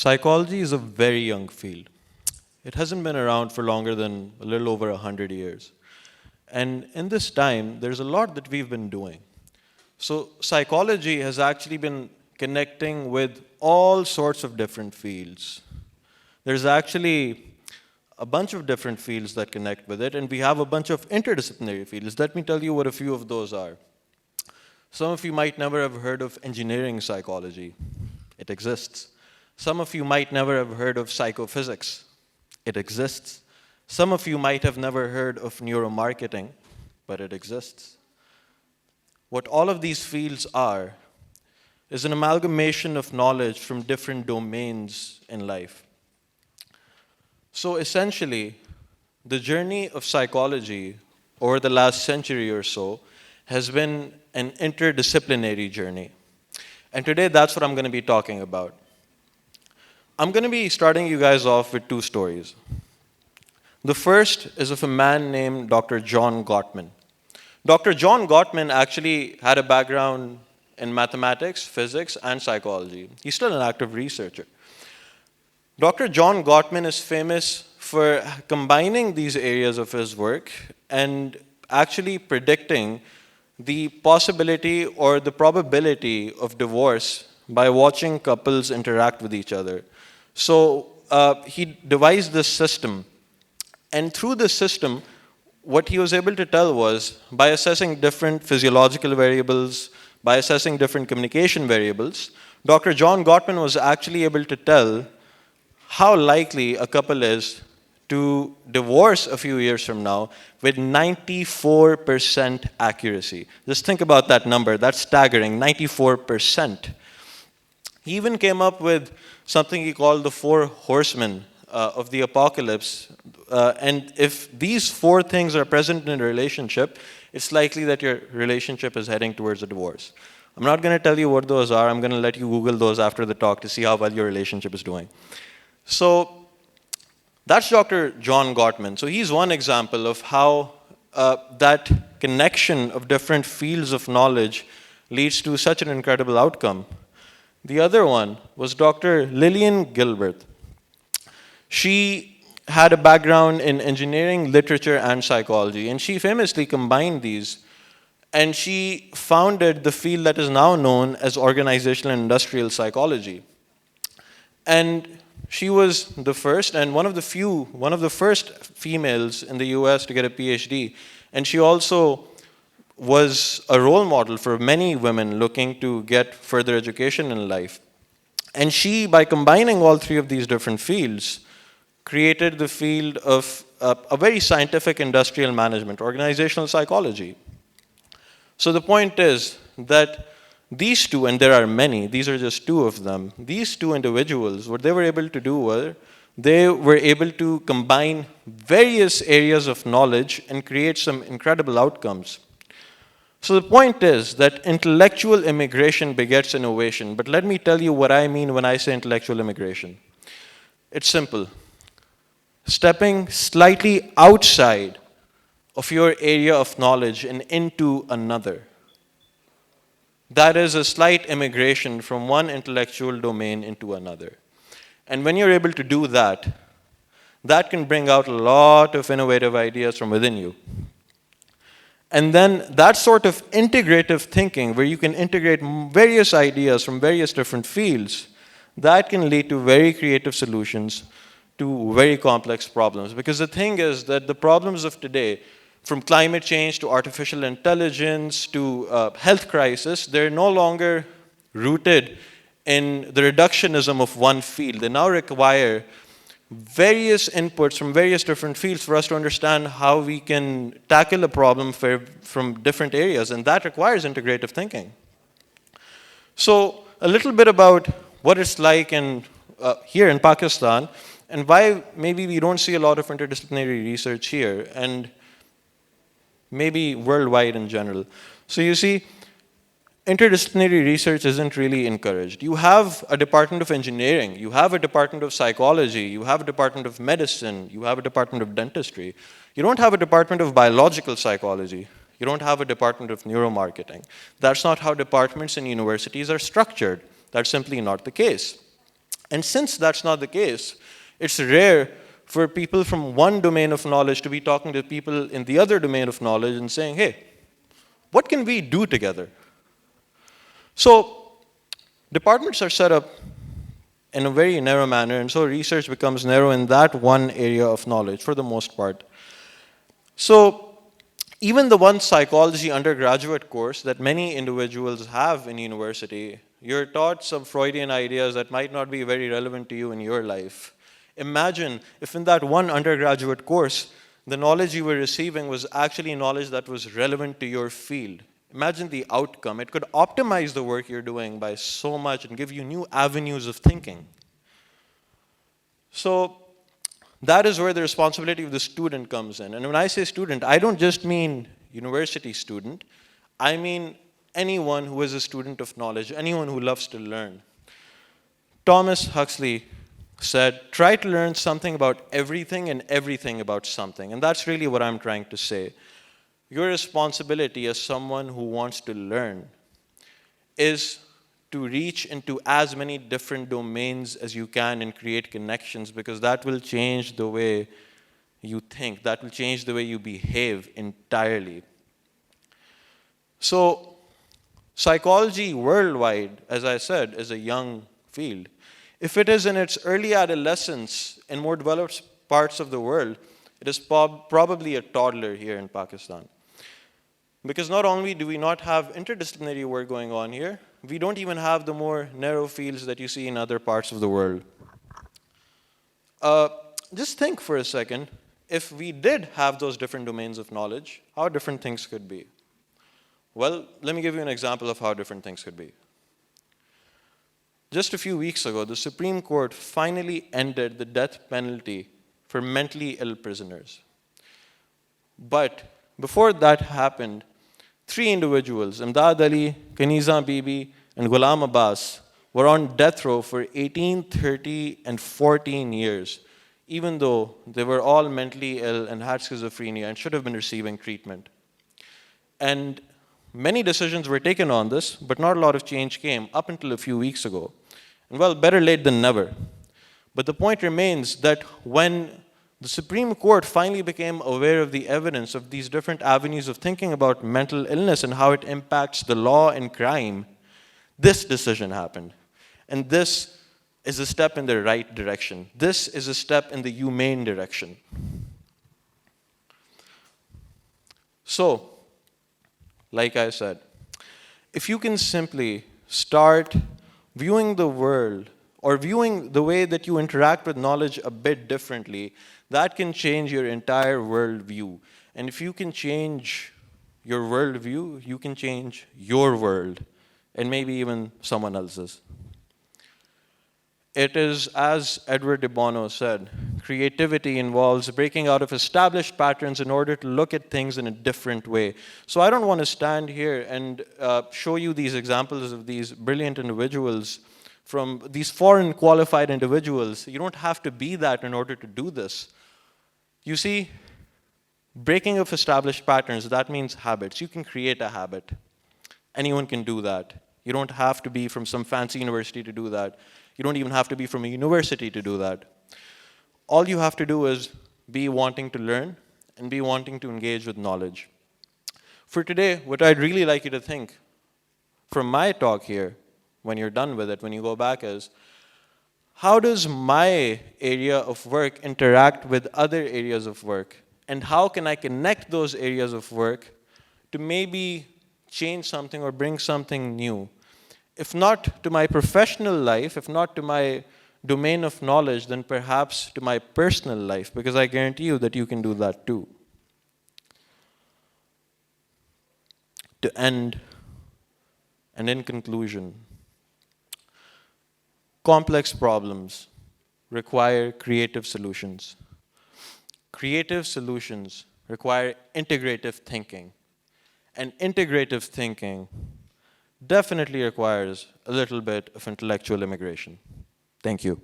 Psychology is a very young field. It hasn't been around for longer than a little over 100 years. And in this time, there's a lot that we've been doing. So psychology has actually been connecting with all sorts of different fields. There's actually a bunch of different fields that connect with it, and we have a bunch of interdisciplinary fields. Let me tell you what a few of those are. Some of you might never have heard of engineering psychology. It exists. Some of you might never have heard of psychophysics. It exists. Some of you might have never heard of neuromarketing, but it exists. What all of these fields are is an amalgamation of knowledge from different domains in life. So essentially, the journey of psychology over the last century or so has been an interdisciplinary journey. And today, that's what I'm going to be talking about. I'm going to be starting you guys off with two stories. The first is of a man named Dr. John Gottman. Dr. John Gottman actually had a background in mathematics, physics, and psychology. He's still an active researcher. Dr. John Gottman is famous for combining these areas of his work and actually predicting the possibility or the probability of divorce by watching couples interact with each other. So he devised this system. And through this system, what he was able to tell was, by assessing different physiological variables, by assessing different communication variables, Dr. John Gottman was actually able to tell how likely a couple is to divorce a few years from now with 94% accuracy. Just think about that number. That's staggering, 94%. He even came up with something he called the 4 horsemen of the apocalypse. And if these 4 things are present in a relationship, it's likely that your relationship is heading towards a divorce. I'm not going to tell you what those are. I'm going to let you Google those after the talk to see how well your relationship is doing. So that's Dr. John Gottman. So he's one example of how that connection of different fields of knowledge leads to such an incredible outcome. The other one was Dr. Lillian Gilbert. She had a background in engineering, literature, and psychology, and she famously combined these, and she founded the field that is now known as organizational and industrial psychology. And she was the first and one of the first females in the US to get a PhD. And she also was a role model for many women looking to get further education in life. And she, by combining all 3 of these different fields, created the field of a very scientific industrial management, organizational psychology. So the point is that these 2, and there are many, these are just 2 of them, these 2 individuals, what they were able to do was, they were able to combine various areas of knowledge and create some incredible outcomes. So the point is that intellectual immigration begets innovation, but let me tell you what I mean when I say intellectual immigration. It's simple. Stepping slightly outside of your area of knowledge and into another. That is a slight immigration from one intellectual domain into another. And when you're able to do that, that can bring out a lot of innovative ideas from within you. And then that sort of integrative thinking, where you can integrate various ideas from various different fields, that can lead to very creative solutions to very complex problems. Because the thing is that the problems of today, from climate change to artificial intelligence to health crisis, they're no longer rooted in the reductionism of one field. They now require various inputs from various different fields for us to understand how we can tackle a problem from different areas, and that requires integrative thinking. So a little bit about what it's like here in Pakistan, and why maybe we don't see a lot of interdisciplinary research here, and maybe worldwide in general. So you see, interdisciplinary research isn't really encouraged. You have a department of engineering, you have a department of psychology, you have a department of medicine, you have a department of dentistry. You don't have a department of biological psychology. You don't have a department of neuromarketing. That's not how departments in universities are structured. That's simply not the case. And since that's not the case, it's rare for people from one domain of knowledge to be talking to people in the other domain of knowledge and saying, hey, what can we do together? So departments are set up in a very narrow manner, and so research becomes narrow in that one area of knowledge for the most part. So even the one psychology undergraduate course that many individuals have in university, you're taught some Freudian ideas that might not be very relevant to you in your life. Imagine if in that one undergraduate course, the knowledge you were receiving was actually knowledge that was relevant to your field. Imagine the outcome. It could optimize the work you're doing by so much and give you new avenues of thinking. So that is where the responsibility of the student comes in. And when I say student, I don't just mean university student. I mean anyone who is a student of knowledge, anyone who loves to learn. Thomas Huxley said, try to learn something about everything and everything about something. And that's really what I'm trying to say. Your responsibility as someone who wants to learn is to reach into as many different domains as you can and create connections, because that will change the way you think. That will change the way you behave entirely. So psychology worldwide, as I said, is a young field. If it is in its early adolescence in more developed parts of the world, it is probably a toddler here in Pakistan. Because not only do we not have interdisciplinary work going on here, we don't even have the more narrow fields that you see in other parts of the world. Just think for a second, if we did have those different domains of knowledge, how different things could be. Well, let me give you an example of how different things could be. Just a few weeks ago, the Supreme Court finally ended the death penalty for mentally ill prisoners. But before that happened, 3 individuals, Imdad Ali, Kaniza Bibi, and Ghulam Abbas, were on death row for 18, 30, and 14 years, even though they were all mentally ill and had schizophrenia and should have been receiving treatment. And many decisions were taken on this, but not a lot of change came up until a few weeks ago. And well, better late than never. But the point remains that when the Supreme Court finally became aware of the evidence of these different avenues of thinking about mental illness and how it impacts the law and crime, this decision happened. And this is a step in the right direction. This is a step in the humane direction. So, like I said, if you can simply start viewing the world or viewing the way that you interact with knowledge a bit differently, that can change your entire worldview. And if you can change your worldview, you can change your world, and maybe even someone else's. It is, as Edward de Bono said, creativity involves breaking out of established patterns in order to look at things in a different way. So I don't want to stand here and show you these examples of these brilliant individuals from these foreign qualified individuals. You don't have to be that in order to do this. You see, breaking of established patterns, that means habits. You can create a habit. Anyone can do that. You don't have to be from some fancy university to do that. You don't even have to be from a university to do that. All you have to do is be wanting to learn and be wanting to engage with knowledge. For today, what I'd really like you to think from my talk here, when you're done with it, when you go back, is how does my area of work interact with other areas of work? And how can I connect those areas of work to maybe change something or bring something new? If not to my professional life, if not to my domain of knowledge, then perhaps to my personal life, because I guarantee you that you can do that too. To end, and in conclusion, complex problems require creative solutions. Creative solutions require integrative thinking. And integrative thinking definitely requires a little bit of intellectual immigration. Thank you.